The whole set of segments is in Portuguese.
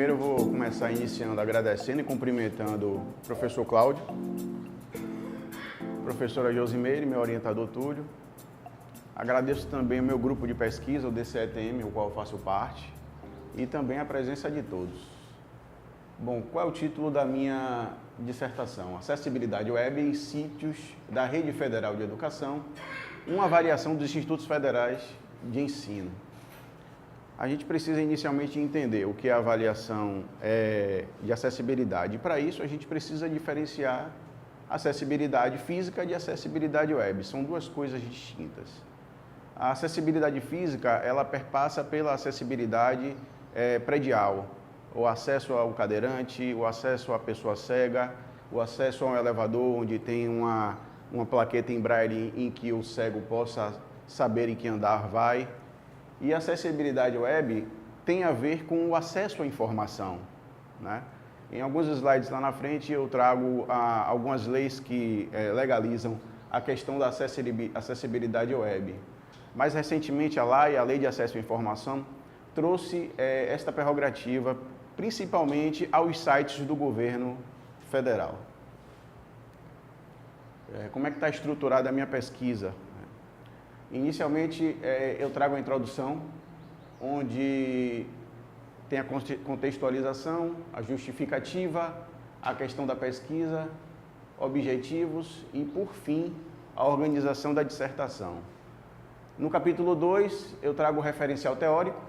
primeiro eu vou começar iniciando agradecendo e cumprimentando o professor Cláudio, professora Josimeire, meu orientador Túlio. Agradeço também o meu grupo de pesquisa, o DCETM, o qual eu faço parte, e também a presença de todos. Bom, qual é o título da minha dissertação? Acessibilidade web em sítios da Rede Federal de Educação, uma avaliação dos institutos federais de ensino. A gente precisa inicialmente entender o que é a avaliação de acessibilidade. Para isso, a gente precisa diferenciar acessibilidade física de acessibilidade web. São duas coisas distintas. A acessibilidade física, ela perpassa pela acessibilidade predial, o acesso ao cadeirante, o acesso à pessoa cega, o acesso a um elevador onde tem uma plaqueta em braille em que o cego possa saber em que andar vai. E a acessibilidade web tem a ver com o acesso à informação, né? Em alguns slides lá na frente eu trago algumas leis que legalizam a questão da acessibilidade web. Mais recentemente a LAI, a Lei de Acesso à Informação, trouxe esta prerrogativa principalmente aos sites do governo federal. Como é que está estruturada a minha pesquisa? Inicialmente, eu trago a introdução, onde tem a contextualização, a justificativa, a questão da pesquisa, objetivos e, por fim, a organização da dissertação. No capítulo 2, eu trago o referencial teórico.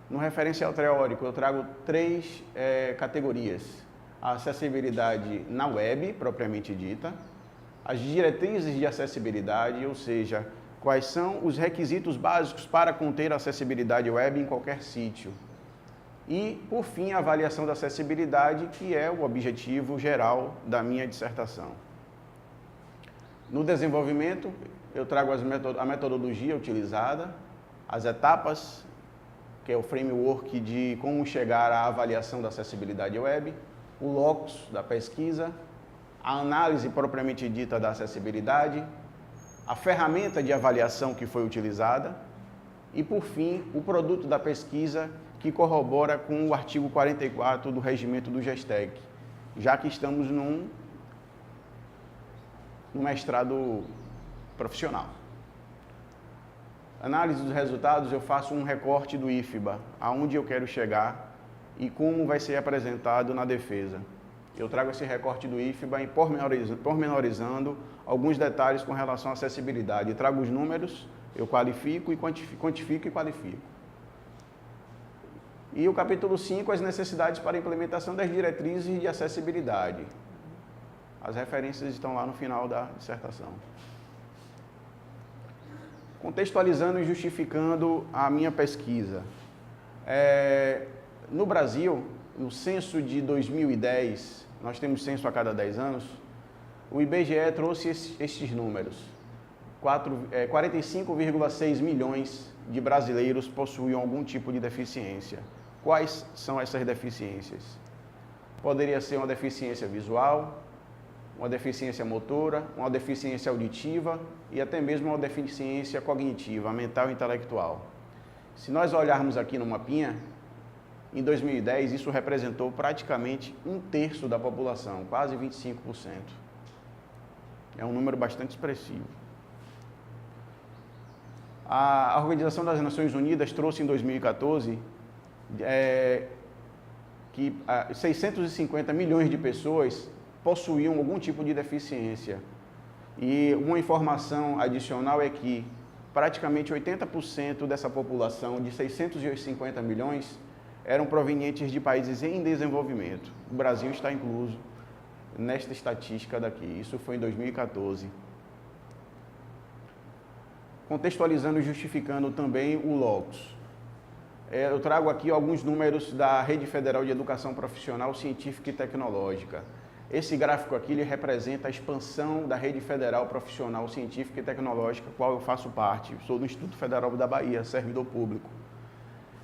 No referencial teórico, eu trago três categorias. A acessibilidade na web, propriamente dita, as diretrizes de acessibilidade, ou seja, quais são os requisitos básicos para conter a acessibilidade web em qualquer sítio. E, por fim, a avaliação da acessibilidade, que é o objetivo geral da minha dissertação. No desenvolvimento, eu trago a metodologia utilizada, as etapas, que é o framework de como chegar à avaliação da acessibilidade web, o locus da pesquisa, a análise propriamente dita da acessibilidade, a ferramenta de avaliação que foi utilizada e, por fim, o produto da pesquisa que corrobora com o artigo 44 do regimento do GESTEC, já que estamos num mestrado profissional. Análise dos resultados, eu faço um recorte do IFBA, aonde eu quero chegar e como vai ser apresentado na defesa. Eu trago esse recorte do IFBA e pormenorizando alguns detalhes com relação à acessibilidade. Eu trago os números, eu qualifico e quantifico e qualifico. E o capítulo 5, as necessidades para a implementação das diretrizes de acessibilidade. As referências estão lá no final da dissertação. Contextualizando e justificando a minha pesquisa. No Brasil, no censo de 2010, nós temos censo a cada 10 anos, o IBGE trouxe estes números. 45,6 milhões de brasileiros possuíam algum tipo de deficiência. Quais são essas deficiências? Poderia ser uma deficiência visual, uma deficiência motora, uma deficiência auditiva e até mesmo uma deficiência cognitiva, mental e intelectual. Se nós olharmos aqui no mapinha, em 2010 isso representou praticamente 1/3 da população, quase 25%. É um número bastante expressivo. A Organização das Nações Unidas trouxe em 2014 que 650 milhões de pessoas possuíam algum tipo de deficiência. E uma informação adicional é que praticamente 80% dessa população, de 650 milhões, eram provenientes de países em desenvolvimento. O Brasil está incluso nesta estatística daqui. Isso foi em 2014. Contextualizando e justificando também o locus. Eu trago aqui alguns números da Rede Federal de Educação Profissional, Científica e Tecnológica. Esse gráfico aqui ele representa a expansão da Rede Federal Profissional, Científica e Tecnológica, qual eu faço parte. Sou do Instituto Federal da Bahia, servidor público.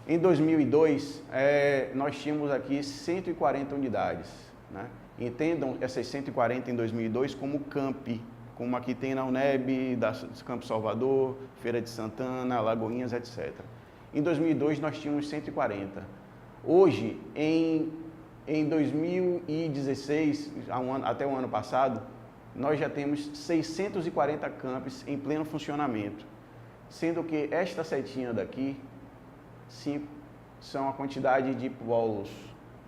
Em 2002, nós tínhamos aqui 140 unidades, né? Entendam essas 140 em 2002 como campi, como aqui tem na UNEB, Campo Salvador, Feira de Santana, Lagoinhas, etc. Em 2002, nós tínhamos 140. Hoje, em 2016, até o ano passado, nós já temos 640 campos em pleno funcionamento, sendo que esta setinha daqui, 5, são a quantidade de polos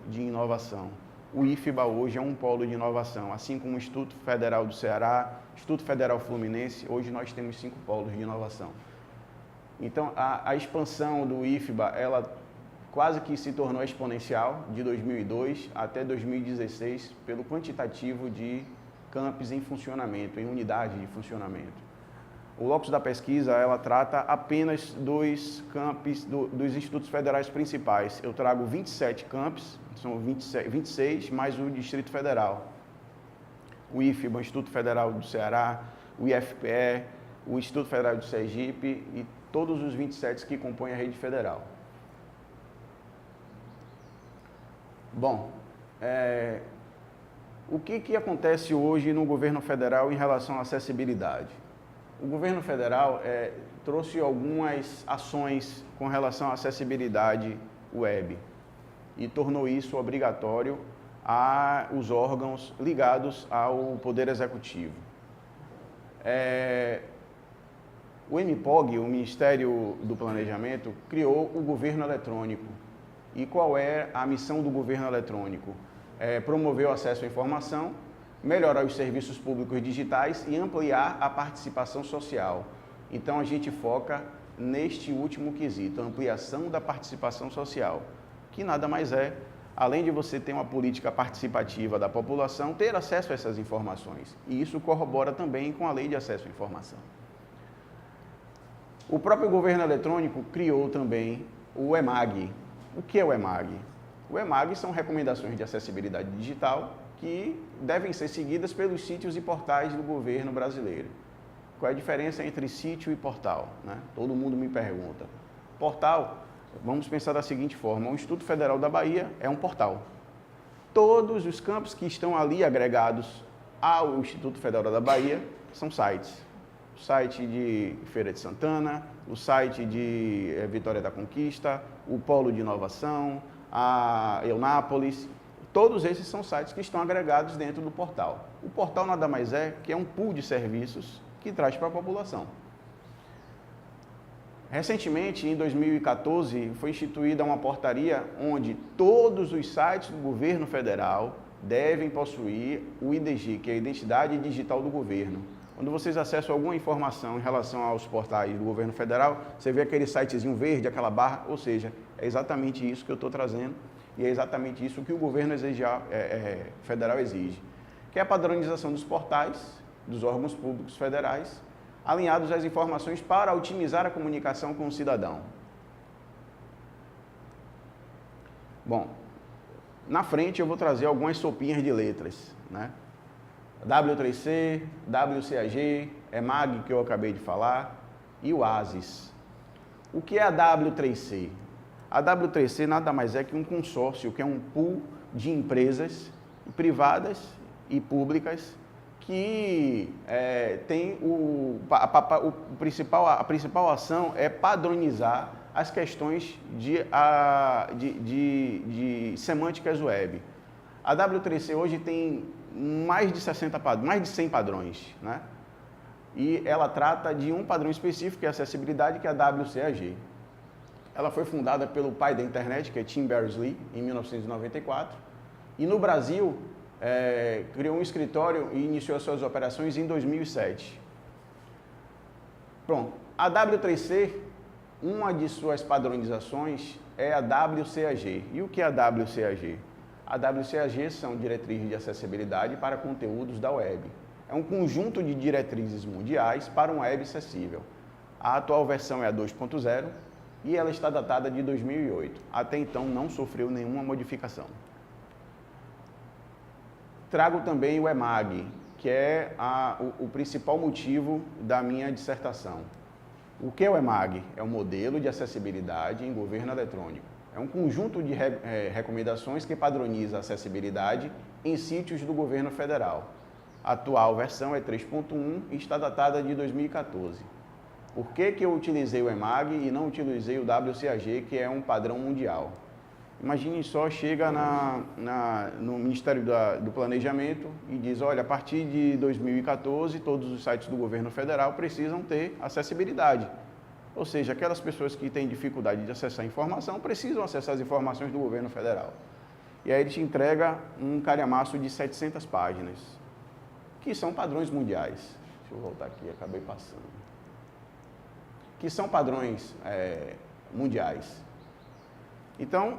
de inovação. O IFBA hoje é um polo de inovação, assim como o Instituto Federal do Ceará, Instituto Federal Fluminense, hoje nós temos 5 polos de inovação. Então, a expansão do IFBA, ela quase que se tornou exponencial de 2002 até 2016, pelo quantitativo de campos em funcionamento, em unidade de funcionamento. O locus da pesquisa, ela trata apenas dos campos dos institutos federais principais. Eu trago 27 campos, são 26 mais o Distrito Federal. O IFBA, o Instituto Federal do Ceará, o IFPE, o Instituto Federal do Sergipe e todos os 27 que compõem a rede federal. Bom, o que acontece hoje no governo federal em relação à acessibilidade? O governo federal trouxe algumas ações com relação à acessibilidade web e tornou isso obrigatório aos órgãos ligados ao Poder Executivo. O MPOG, o Ministério do Planejamento, criou o governo eletrônico. E qual é a missão do governo eletrônico? Promover o acesso à informação, melhorar os serviços públicos digitais e ampliar a participação social. Então, a gente foca neste último quesito, a ampliação da participação social, que nada mais é, além de você ter uma política participativa da população, ter acesso a essas informações. E isso corrobora também com a Lei de Acesso à Informação. O próprio governo eletrônico criou também o EMAG. O que é o EMAG? O EMAG são recomendações de acessibilidade digital que devem ser seguidas pelos sítios e portais do governo brasileiro. Qual é a diferença entre sítio e portal, né? Todo mundo me pergunta. Portal, vamos pensar da seguinte forma, o Instituto Federal da Bahia é um portal. Todos os campos que estão ali agregados ao Instituto Federal da Bahia são sites. O site de Feira de Santana, o site de Vitória da Conquista, o Polo de Inovação, a Eunápolis, todos esses são sites que estão agregados dentro do portal. O portal nada mais é que é um pool de serviços que traz para a população. Recentemente, em 2014, foi instituída uma portaria onde todos os sites do governo federal devem possuir o IDG, que é a Identidade Digital do Governo. Quando vocês acessam alguma informação em relação aos portais do governo federal, você vê aquele sitezinho verde, aquela barra, ou seja, é exatamente isso que eu estou trazendo e é exatamente isso que o governo federal exige, que é a padronização dos portais, dos órgãos públicos federais, alinhados às informações para otimizar a comunicação com o cidadão. Bom, na frente eu vou trazer algumas sopinhas de letras, né? W3C, WCAG, EMAG, que eu acabei de falar, e o ASIS. O que é a W3C? A W3C nada mais é que um consórcio, que é um pool de empresas privadas e públicas que tem a principal ação é padronizar as questões de semânticas web. A W3C hoje tem mais de 100 padrões, né? E ela trata de um padrão específico, que é a acessibilidade, que é a WCAG. Ela foi fundada pelo pai da internet, que é Tim Berners-Lee, em 1994. E no Brasil, criou um escritório e iniciou as suas operações em 2007. Pronto, a W3C, uma de suas padronizações é a WCAG. E o que é a WCAG? A WCAG são diretrizes de acessibilidade para conteúdos da web. É um conjunto de diretrizes mundiais para uma web acessível. A atual versão é a 2.0 e ela está datada de 2008. Até então não sofreu nenhuma modificação. Trago também o EMAG, que é o principal motivo da minha dissertação. O que é o EMAG? É um modelo de acessibilidade em governo eletrônico. É um conjunto de recomendações que padroniza a acessibilidade em sítios do governo federal. A atual versão é 3.1 e está datada de 2014. Por que eu utilizei o EMAG e não utilizei o WCAG, que é um padrão mundial? Imagine só, chega no Ministério do Planejamento e diz, olha, a partir de 2014, todos os sites do governo federal precisam ter acessibilidade. Ou seja, aquelas pessoas que têm dificuldade de acessar a informação precisam acessar as informações do governo federal. E aí ele te entrega um calhamaço de 700 páginas, que são padrões mundiais. Deixa eu voltar aqui, acabei passando. Que são padrões mundiais. Então,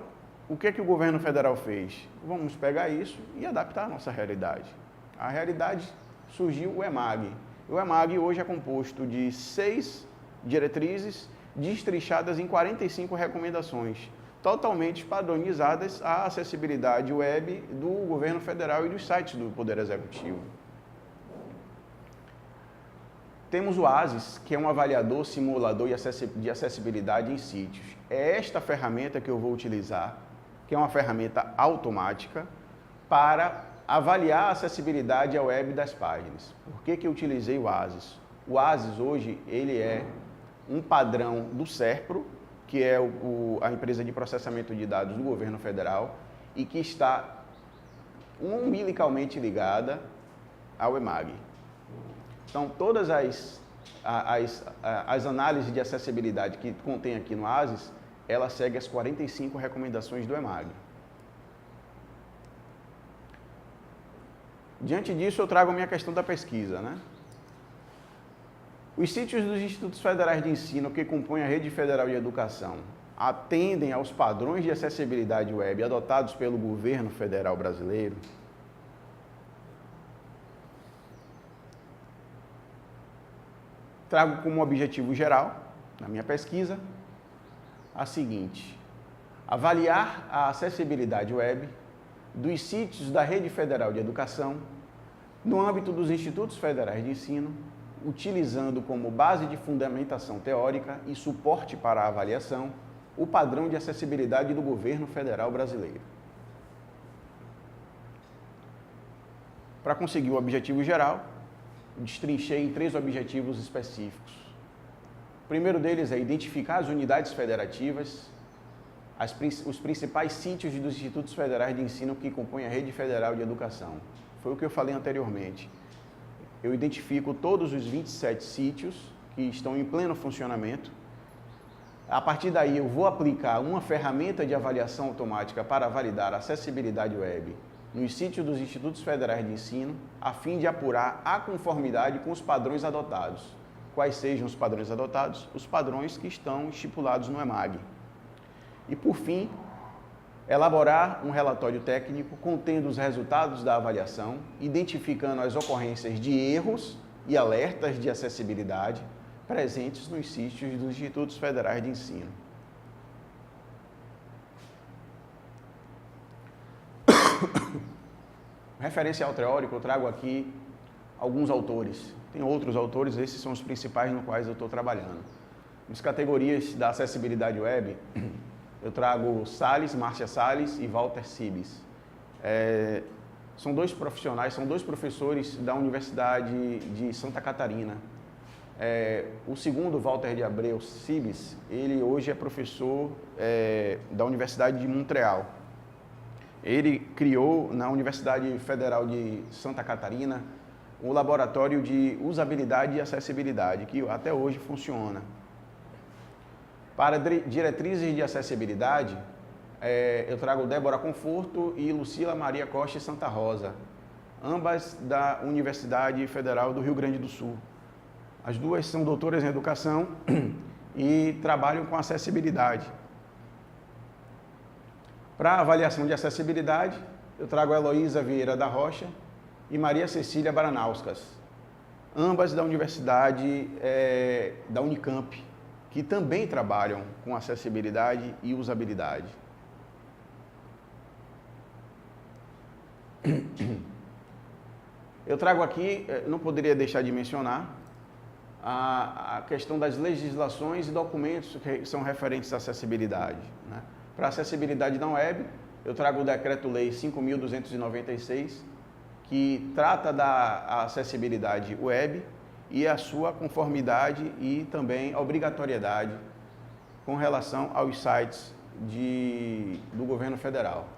o que o governo federal fez? Vamos pegar isso e adaptar a nossa realidade. A realidade surgiu o EMAG. O EMAG hoje é composto de 6 diretrizes destrinchadas em 45 recomendações, totalmente padronizadas à acessibilidade web do governo federal e dos sites do Poder Executivo. Temos o ASIS, que é um avaliador simulador de acessibilidade em sítios. É esta ferramenta que eu vou utilizar, que é uma ferramenta automática, para avaliar a acessibilidade à web das páginas. Por que eu utilizei o ASIS? O ASIS hoje ele é um padrão do SERPRO, que é a empresa de processamento de dados do governo federal, e que está umbilicalmente ligada ao EMAG. Então, todas as análises de acessibilidade que contém aqui no ASIS, ela segue as 45 recomendações do EMAG. Diante disso, eu trago a minha questão da pesquisa, né? Os sítios dos Institutos Federais de Ensino que compõem a Rede Federal de Educação atendem aos padrões de acessibilidade web adotados pelo governo federal brasileiro? Trago como objetivo geral, na minha pesquisa, a seguinte: avaliar a acessibilidade web dos sítios da Rede Federal de Educação no âmbito dos Institutos Federais de Ensino, utilizando como base de fundamentação teórica e suporte para a avaliação o padrão de acessibilidade do governo federal brasileiro. Para conseguir o objetivo geral, destrinchei em 3 objetivos específicos. O primeiro deles é identificar as unidades federativas, os principais sítios dos Institutos Federais de Ensino que compõem a Rede Federal de Educação. Foi o que eu falei anteriormente. Eu identifico todos os 27 sítios que estão em pleno funcionamento. A partir daí, eu vou aplicar uma ferramenta de avaliação automática para validar a acessibilidade web nos sítios dos Institutos Federais de Ensino, a fim de apurar a conformidade com os padrões adotados. Quais sejam os padrões adotados? Os padrões que estão estipulados no EMAG. E, por fim, elaborar um relatório técnico contendo os resultados da avaliação, identificando as ocorrências de erros e alertas de acessibilidade presentes nos sítios dos Institutos Federais de Ensino. Referencial teórico, eu trago aqui alguns autores. Tem outros autores, esses são os principais no quais eu estou trabalhando. Nas categorias da acessibilidade web, eu trago Márcia Salles e Walter Sibes. São 2 profissionais, são 2 professores da Universidade de Santa Catarina. O segundo, Walter de Abreu Sibes, ele hoje é professor da Universidade de Montreal. Ele criou na Universidade Federal de Santa Catarina o laboratório de usabilidade e acessibilidade, que até hoje funciona. Para diretrizes de acessibilidade, eu trago Débora Conforto e Lucila Maria Costa Santa Rosa, ambas da Universidade Federal do Rio Grande do Sul. As duas são doutoras em educação e trabalham com acessibilidade. Para avaliação de acessibilidade, eu trago Heloísa Vieira da Rocha e Maria Cecília Baranauskas, ambas da Universidade da Unicamp, que também trabalham com acessibilidade e usabilidade. Eu trago aqui, não poderia deixar de mencionar, a questão das legislações e documentos que são referentes à acessibilidade, né? Para acessibilidade na web, eu trago o Decreto-Lei 5.296, que trata da acessibilidade web e a sua conformidade e também a obrigatoriedade com relação aos sites do governo federal.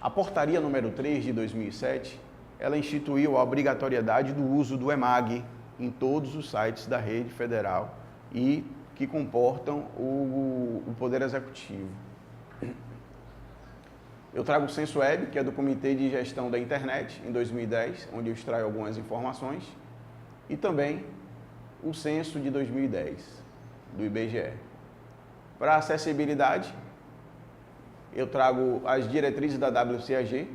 A portaria número 3 de 2007, ela instituiu a obrigatoriedade do uso do EMAG em todos os sites da rede federal e que comportam o Poder Executivo. Eu trago o Censo Web, que é do Comitê de Gestão da Internet, em 2010, onde eu extraio algumas informações, e também o Censo de 2010, do IBGE. Para acessibilidade, eu trago as diretrizes da WCAG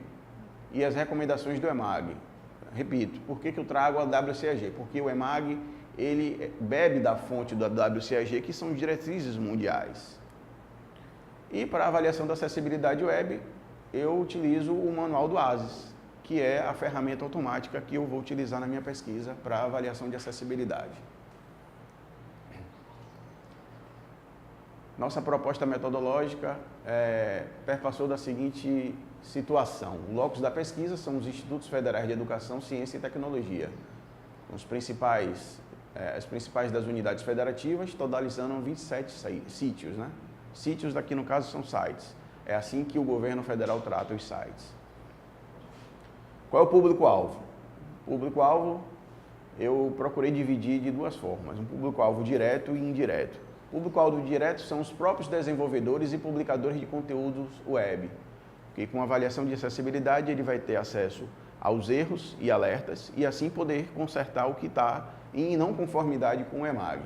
e as recomendações do EMAG. Repito, por que eu trago a WCAG? Porque o EMAG, ele bebe da fonte da WCAG, que são diretrizes mundiais. E para a avaliação da acessibilidade web, eu utilizo o manual do ASIS, que é a ferramenta automática que eu vou utilizar na minha pesquisa para avaliação de acessibilidade. Nossa proposta metodológica perpassou da seguinte situação. O locus da pesquisa são os Institutos Federais de Educação, Ciência e Tecnologia, as principais das unidades federativas, totalizando 27 sítios, né? Sítios aqui no caso são sites. É assim que o governo federal trata os sites. Qual é o público-alvo? O público-alvo eu procurei dividir de duas formas, um público-alvo direto e indireto. O público-alvo direto são os próprios desenvolvedores e publicadores de conteúdos web, que com avaliação de acessibilidade ele vai ter acesso aos erros e alertas e assim poder consertar o que está em não conformidade com o EMAG.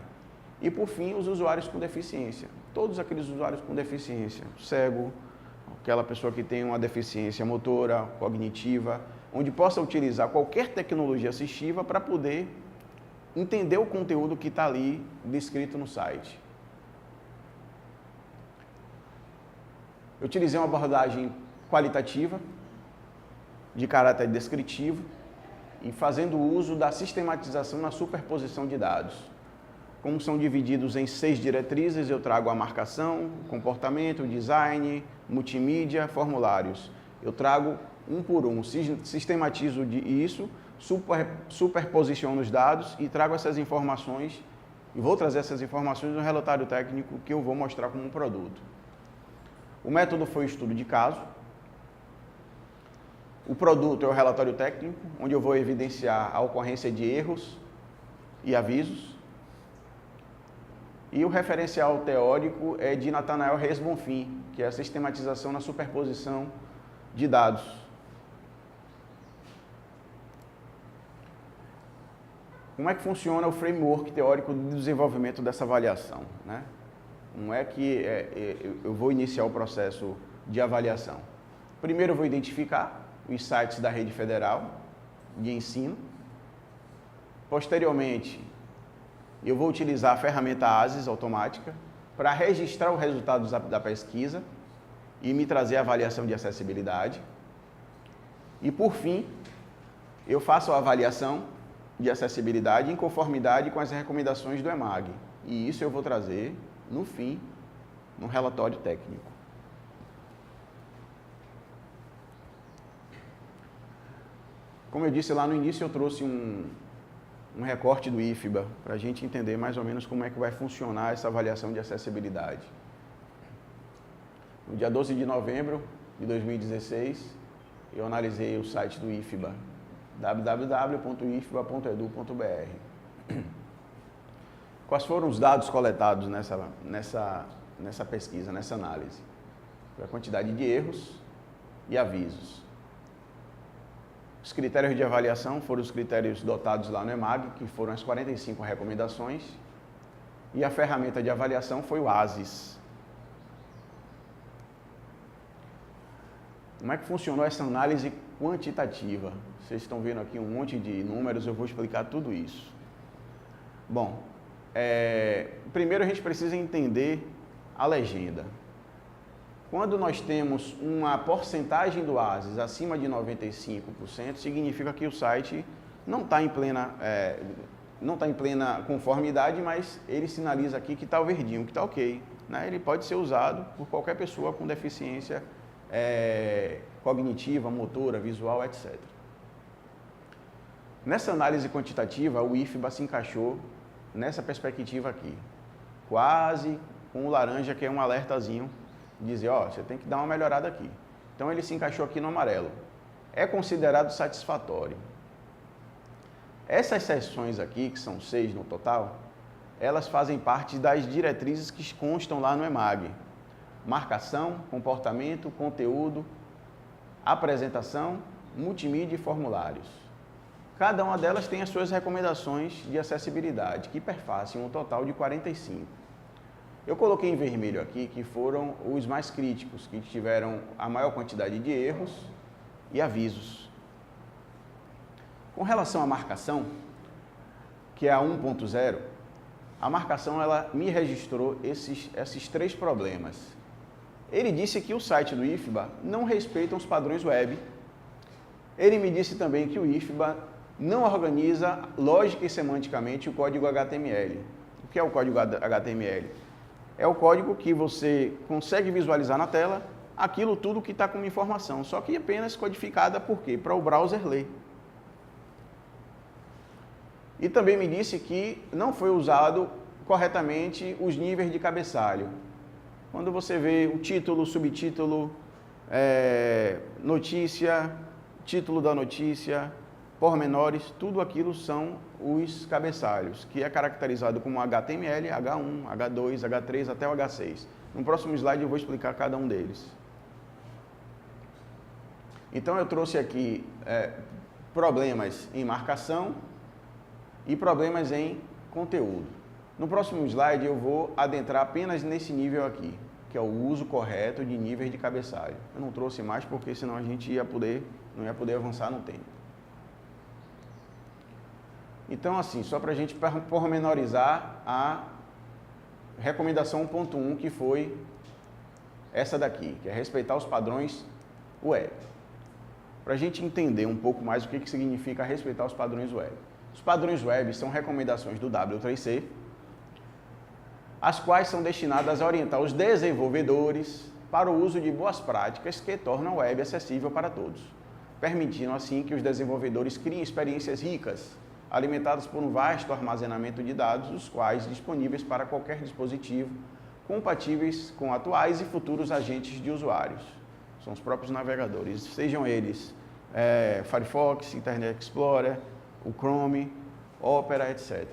E por fim, os usuários com deficiência. Todos aqueles usuários com deficiência, cego, aquela pessoa que tem uma deficiência motora, cognitiva, onde possa utilizar qualquer tecnologia assistiva para poder entender o conteúdo que está ali descrito no site. Eu utilizei uma abordagem qualitativa, de caráter descritivo, e fazendo uso da sistematização na superposição de dados. Como são divididos em 6 diretrizes, eu trago a marcação, comportamento, design, multimídia, formulários. Eu trago um por um, sistematizo isso, superposiciono os dados e trago essas informações, e vou trazer essas informações no relatório técnico que eu vou mostrar como um produto. O método foi o estudo de caso. O produto é o relatório técnico, onde eu vou evidenciar a ocorrência de erros e avisos. E o referencial teórico é de Nathanael Reis Bonfim, que é a sistematização na superposição de dados. Como é que funciona o framework teórico de desenvolvimento dessa avaliação, né? Como é que eu vou iniciar o processo de avaliação? Primeiro eu vou identificar os sites da rede federal de ensino. Posteriormente, eu vou utilizar a ferramenta ASIS automática para registrar os resultados da pesquisa e me trazer a avaliação de acessibilidade. E por fim, eu faço a avaliação de acessibilidade em conformidade com as recomendações do EMAG. E isso eu vou trazer, no fim, no relatório técnico. Como eu disse lá no início, eu trouxe um recorte do IFBA para a gente entender mais ou menos como é que vai funcionar essa avaliação de acessibilidade. No dia 12 de novembro de 2016, eu analisei o site do IFBA, www.ifba.edu.br. Quais foram os dados coletados nessa pesquisa, nessa análise? A quantidade de erros e avisos. Os critérios de avaliação foram os critérios dotados lá no EMAG, que foram as 45 recomendações, e a ferramenta de avaliação foi o ASIS. Como é que funcionou essa análise quantitativa? Vocês estão vendo aqui um monte de números, eu vou explicar tudo isso. Bom, primeiro a gente precisa entender a legenda. Quando nós temos uma porcentagem do ASIS acima de 95%, significa que o site não está em plena conformidade, mas ele sinaliza aqui que está o verdinho, que está ok, né? Ele pode ser usado por qualquer pessoa com deficiência cognitiva, motora, visual, etc. Nessa análise quantitativa, o IFBA se encaixou nessa perspectiva aqui, quase com o laranja, que é um alertazinho dizer, ó, você tem que dar uma melhorada aqui. Então ele se encaixou aqui no amarelo. É considerado satisfatório. Essas seções aqui, que são 6 no total, elas fazem parte das diretrizes que constam lá no EMAG. Marcação, comportamento, conteúdo, apresentação, multimídia e formulários. Cada uma delas tem as suas recomendações de acessibilidade, que perfazem um total de 45. Eu coloquei em vermelho aqui que foram os mais críticos, que tiveram a maior quantidade de erros e avisos. Com relação à marcação, que é a 1.0, a marcação ela me registrou esses 3 problemas. Ele disse que o site do IFBA não respeita os padrões web. Ele me disse também que o IFBA não organiza lógica e semanticamente o código HTML. O que é o código HTML? É o código que você consegue visualizar na tela aquilo tudo que está como informação, só que apenas codificada por quê? Para o browser ler. E também me disse que não foi usado corretamente os níveis de cabeçalho. Quando você vê o título, subtítulo, notícia, título da notícia, pormenores, tudo aquilo são os cabeçalhos, que é caracterizado como HTML, H1, H2, H3 até o H6. No próximo slide eu vou explicar cada um deles. Então eu trouxe aqui problemas em marcação e problemas em conteúdo. No próximo slide eu vou adentrar apenas nesse nível aqui, que é o uso correto de níveis de cabeçalho. Eu não trouxe mais porque senão a gente não ia poder avançar no tempo. Então, assim, só para a gente pormenorizar a recomendação 1.1, que foi essa daqui, que é respeitar os padrões web. Para a gente entender um pouco mais o que significa respeitar os padrões web. Os padrões web são recomendações do W3C, as quais são destinadas a orientar os desenvolvedores para o uso de boas práticas que tornam a web acessível para todos, permitindo assim que os desenvolvedores criem experiências ricas, alimentadas por um vasto armazenamento de dados, os quais disponíveis para qualquer dispositivo, compatíveis com atuais e futuros agentes de usuários. São os próprios navegadores, sejam eles Firefox, Internet Explorer, o Chrome, Opera, etc.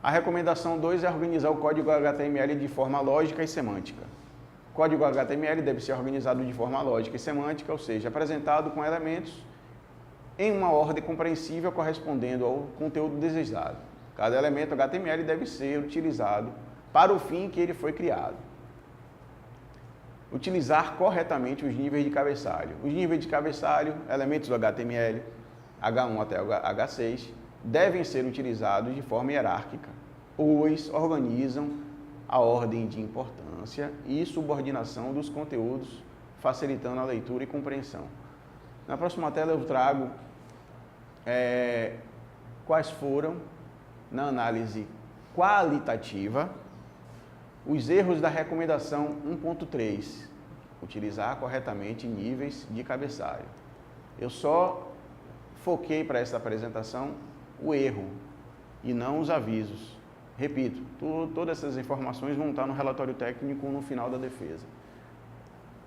A recomendação 2 é organizar o código HTML de forma lógica e semântica. O código HTML deve ser organizado de forma lógica e semântica, ou seja, apresentado com elementos em uma ordem compreensível correspondendo ao conteúdo desejado. Cada elemento HTML deve ser utilizado para o fim que ele foi criado. Utilizar corretamente os níveis de cabeçalho. Os níveis de cabeçalho, elementos do HTML, H1 até H6, devem ser utilizados de forma hierárquica, pois organizam a ordem de importância e subordinação dos conteúdos, facilitando a leitura e compreensão. Na próxima tela eu trago quais foram, na análise qualitativa, os erros da recomendação 1.3, utilizar corretamente níveis de cabeçalho. Eu só foquei para essa apresentação o erro e não os avisos. Repito, todas essas informações vão estar no relatório técnico no final da defesa.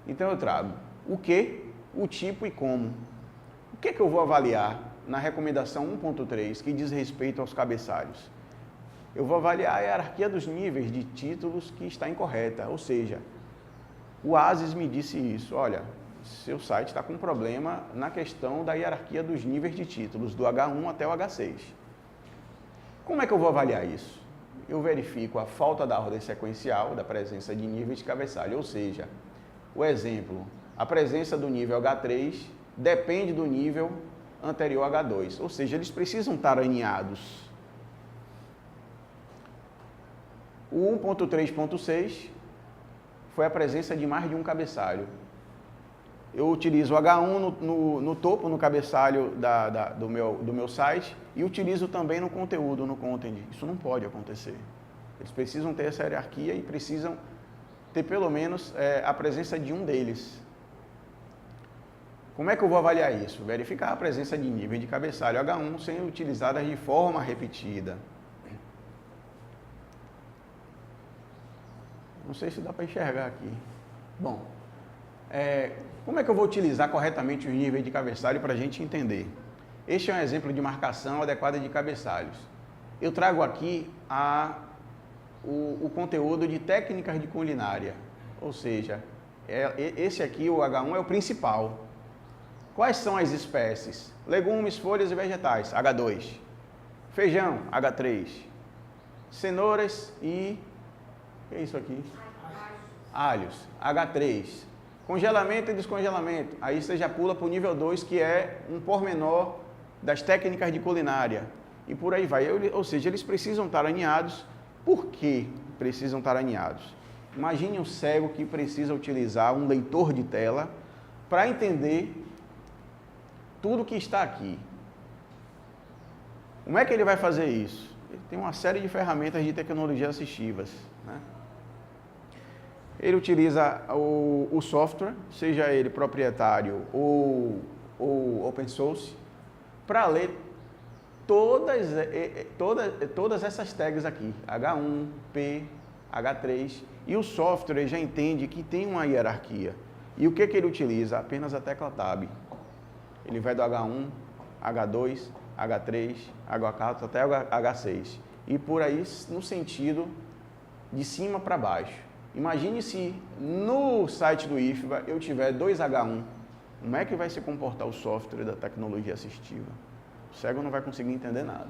Então eu trago o que, o tipo e como. O que eu vou avaliar na recomendação 1.3 que diz respeito aos cabeçalhos? Eu vou avaliar a hierarquia dos níveis de títulos que está incorreta, ou seja, o ASIS me disse isso, olha, seu site está com problema na questão da hierarquia dos níveis de títulos, do H1 até o H6. Como é que eu vou avaliar isso? Eu verifico a falta da ordem sequencial da presença de níveis de cabeçalho, ou seja, o exemplo, a presença do nível H3 depende do nível anterior H2, ou seja, eles precisam estar alinhados. O 1.3.6 foi a presença de mais de um cabeçalho. Eu utilizo o H1 no topo, no cabeçalho do meu site, e utilizo também no conteúdo, no content. Isso não pode acontecer. Eles precisam ter essa hierarquia e precisam ter pelo menos a presença de um deles. Como é que eu vou avaliar isso? Verificar a presença de nível de cabeçalho H1 sendo utilizadas de forma repetida. Não sei se dá para enxergar aqui. Bom, como é que eu vou utilizar corretamente os níveis de cabeçalho para a gente entender? Este é um exemplo de marcação adequada de cabeçalhos. Eu trago aqui o conteúdo de técnicas de culinária, ou seja, esse aqui, o H1, é o principal. Quais são as espécies? Legumes, folhas e vegetais, H2. Feijão, H3. Cenouras e... o que é isso aqui? Alhos, H3. Congelamento e descongelamento, aí você já pula para o nível 2, que é um pormenor das técnicas de culinária. E por aí vai, ou seja, eles precisam estar alinhados. Por que precisam estar alinhados? Imagine um cego que precisa utilizar um leitor de tela para entender tudo que está aqui. Como é que ele vai fazer isso? Ele tem uma série de ferramentas de tecnologia assistivas, né? Ele utiliza o software, seja ele proprietário ou open source, para ler todas essas tags aqui, H1, P, H3, e o software já entende que tem uma hierarquia. E o que ele utiliza? Apenas a tecla Tab. Ele vai do H1, H2, H3, H4 até H6. E por aí no sentido de cima para baixo. Imagine se no site do IFBA eu tiver 2H1. Como é que vai se comportar o software da tecnologia assistiva? O cego não vai conseguir entender nada.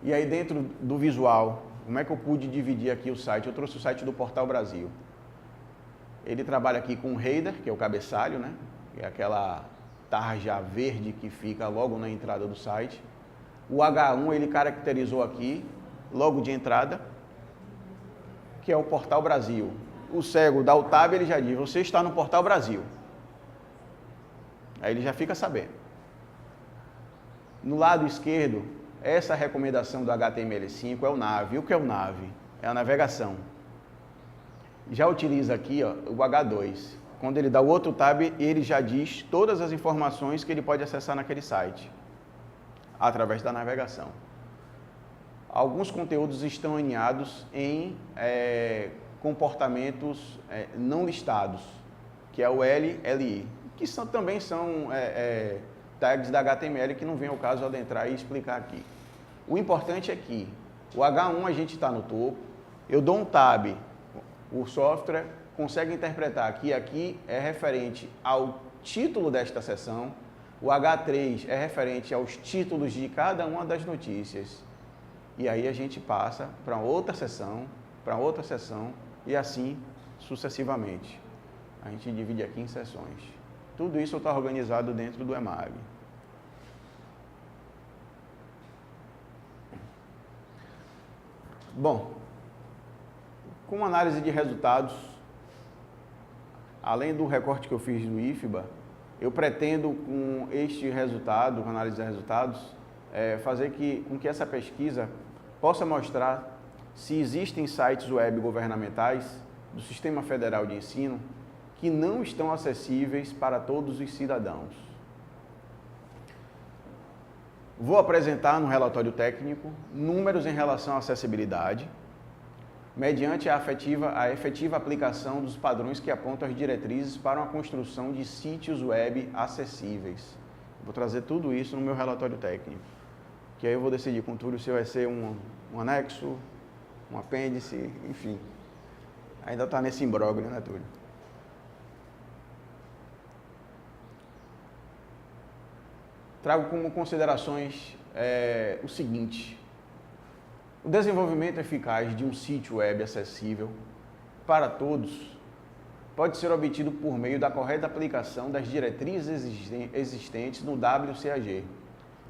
E aí dentro do visual, como é que eu pude dividir aqui o site? Eu trouxe o site do Portal Brasil. Ele trabalha aqui com o header, que é o cabeçalho, né? Que é aquela tarja verde que fica logo na entrada do site. O H1 ele caracterizou aqui, logo de entrada, que é o Portal Brasil. O cego dá o tab, ele já diz, você está no Portal Brasil. Aí ele já fica sabendo. No lado esquerdo, essa recomendação do HTML5 é o nav. O que é o nav? É a navegação. Já utiliza aqui ó, o H2. Quando ele dá o outro tab, ele já diz todas as informações que ele pode acessar naquele site, através da navegação. Alguns conteúdos estão alinhados em comportamentos não listados, que é o LLI, que também são tags da HTML que não vem ao caso adentrar e explicar aqui. O importante é que o H1 a gente está no topo, eu dou um tab, o software consegue interpretar que aqui é referente ao título desta seção, o H3 é referente aos títulos de cada uma das notícias. E aí a gente passa para outra seção e assim sucessivamente. A gente divide aqui em seções. Tudo isso está organizado dentro do EMAG. Bom, com análise de resultados, além do recorte que eu fiz do IFBA, eu pretendo com este resultado, com análise de resultados, fazer com que essa pesquisa possa mostrar se existem sites web governamentais do Sistema Federal de Ensino que não estão acessíveis para todos os cidadãos. Vou apresentar no relatório técnico números em relação à acessibilidade, mediante a efetiva aplicação dos padrões que apontam as diretrizes para uma construção de sítios web acessíveis. Vou trazer tudo isso no meu relatório técnico, que aí eu vou decidir com o Túlio se vai ser um anexo, um apêndice, enfim. Ainda está nesse imbróglio, né, Túlio? Trago como considerações o seguinte: o desenvolvimento eficaz de um sítio web acessível para todos pode ser obtido por meio da correta aplicação das diretrizes existentes no WCAG,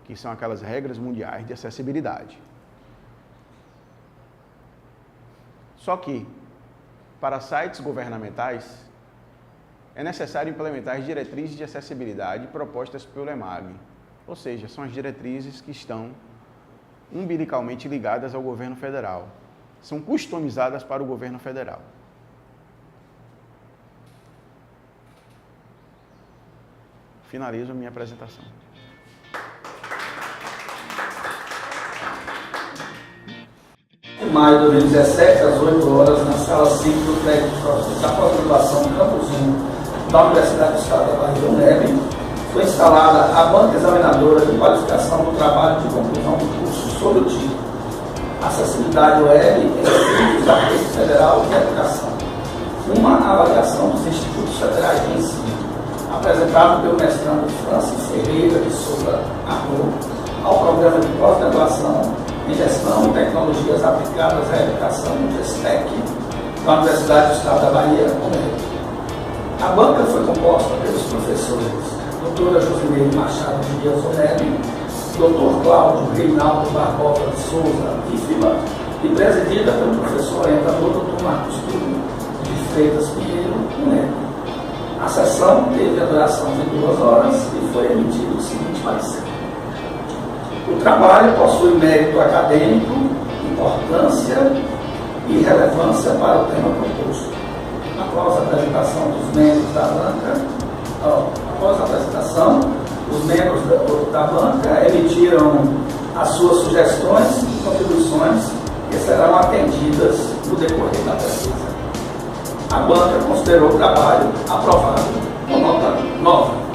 que são aquelas regras mundiais de acessibilidade. Só que, para sites governamentais, é necessário implementar as diretrizes de acessibilidade propostas pelo EMAG, ou seja, são as diretrizes que estão umbilicalmente ligadas ao governo federal. São customizadas para o governo federal. Finalizo a minha apresentação. maio de 2017, às 8 horas, na sala 5 do prédio da pós-graduação Campus 1 da Universidade do Estado da Bahia, UNEB, foi instalada a banca examinadora de qualificação do trabalho de conclusão do curso sob o título Acessibilidade Web em Institutos da Rede Federal de Educação, uma avaliação dos institutos federais de ensino, apresentado pelo mestrando Francis Ferreira de Souza Arro, ao programa de pós-graduação em Gestão e Tecnologias Aplicadas à Educação, GESTEC, da Universidade do Estado da Bahia, UNEB. A banca foi composta pelos professores doutora Josimeire Machado de Dias Onelli, doutor Cláudio Reinaldo Barbosa de Souza IFBA, e presidida pelo professor orientador doutor Marcos Túlio de Freitas Pinheiro, UNEB. A sessão teve a duração de 2 horas e foi emitido o seguinte parecer. O trabalho possui mérito acadêmico, importância e relevância para o tema proposto. Após a apresentação dos membros da banca, os membros da banca emitiram as suas sugestões e contribuições que serão atendidas no decorrer da pesquisa. A banca considerou o trabalho aprovado com nota 9.